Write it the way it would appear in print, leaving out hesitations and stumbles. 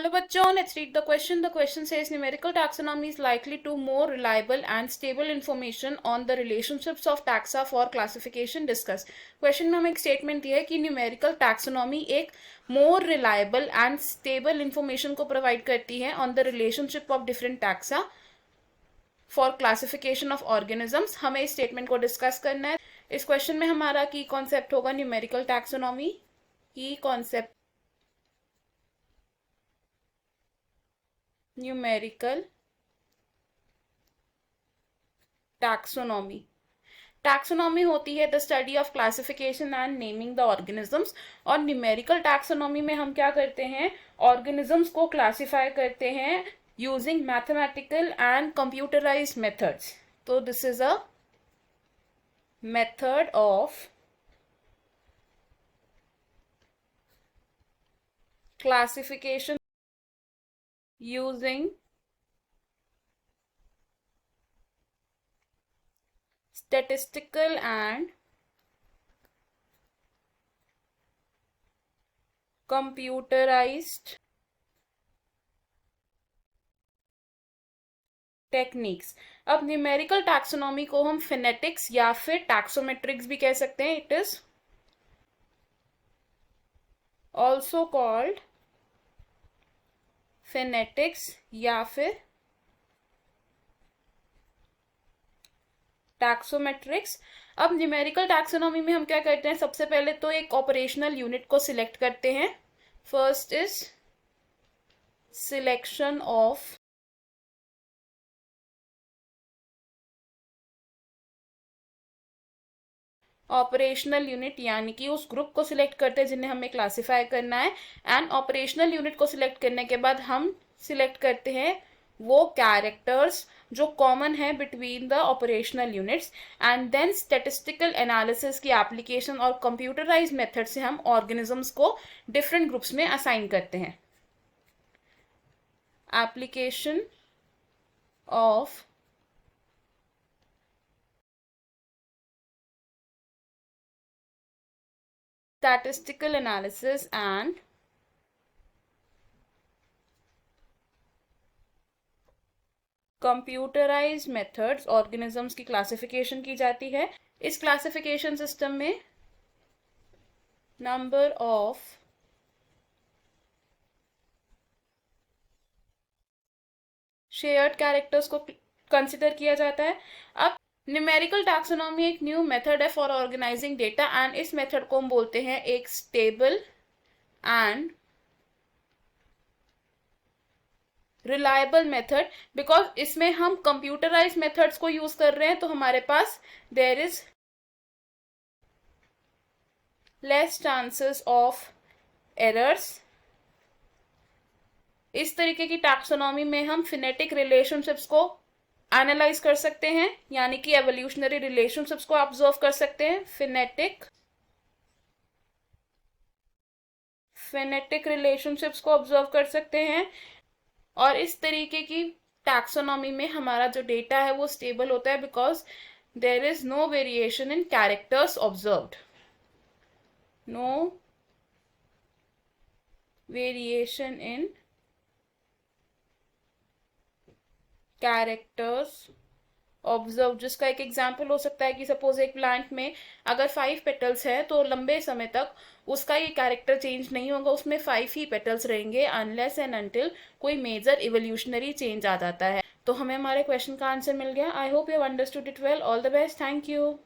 Hello bachcho, let's read the question. The question says numerical taxonomy is likely to more reliable and stable information on the relationships of taxa for classification discuss. Question में हमें एक statement दिया है कि numerical taxonomy एक more reliable and stable information को provide करती है on the relationship of different taxa for classification of organisms. हमें इस statement को discuss करना है. इस question में हमारा key concept होगा numerical taxonomy. Key concept numerical taxonomy. Taxonomy होती है the study of classification and naming the organisms. और न्यूमेरिकल टैक्सोनॉमी में हम क्या करते हैं, ऑर्गेनिजम्स को क्लासिफाई करते हैं using mathematical and computerized methods. तो this is a method of classification using statistical and computerized techniques. अब न्यूमेरिकल टैक्सोनॉमी को हम फिनेटिक्स या फिर टैक्सोमेट्रिक्स भी कह सकते हैं. इट इज ऑल्सो कॉल्ड फिनेटिक्स या फिर टैक्सोमेट्रिक्स. अब न्यूमेरिकल टैक्सोनॉमी में हम क्या करते हैं, सबसे पहले तो एक ऑपरेशनल यूनिट को सिलेक्ट करते हैं. First is selection of operational unit, यानी कि उस ग्रुप को सिलेक्ट करते हैं जिन्हें हमें क्लासिफाई करना है. एंड ऑपरेशनल यूनिट को सिलेक्ट करने के बाद हम सिलेक्ट करते हैं वो कैरेक्टर्स जो कॉमन है between the operational units. And then statistical analysis की एप्लीकेशन और कंप्यूटराइज मेथड से हम ऑर्गेनिजम्स को डिफरेंट ग्रुप्स में असाइन करते हैं. Application of statistical analysis and computerised methods organisms की क्लासिफिकेशन की जाती है. इस क्लासिफिकेशन सिस्टम में नंबर ऑफ शेयर्ड कैरेक्टर्स को कंसिडर किया जाता है. अब न्यूमेरिकल टैक्सोनॉमी एक न्यू मेथड है फॉर ऑर्गेनाइजिंग डेटा एंड इस मेथड को हम बोलते हैं एक stable and reliable method. Because इसमें हम कंप्यूटराइज मेथड्स को यूज कर रहे हैं तो हमारे पास there is less chances of errors. इस तरीके की टैक्सोनॉमी में हम फिनेटिक रिलेशनशिप्स को एनालाइज कर सकते हैं, यानी कि एवोल्यूशनरी रिलेशनशिप्स को ऑब्जर्व कर सकते हैं. फिनेटिक रिलेशनशिप्स को ऑब्जर्व कर सकते हैं. और इस तरीके की टैक्सोनॉमी में हमारा जो डेटा है वो स्टेबल होता है because there is no variation in characters observed. No variation in characters observe. जिसका एक एग्जाम्पल हो सकता है कि सपोज एक प्लांट में अगर 5 पेटल्स है तो लंबे समय तक उसका ये कैरेक्टर चेंज नहीं होगा, उसमें 5 ही पेटल्स रहेंगे अनलेस एंड अनटिल कोई मेजर इवोल्यूशनरी चेंज आ जाता है. तो हमें हमारे क्वेश्चन का आंसर मिल गया. I hope you have understood it well. All the best. Thank you.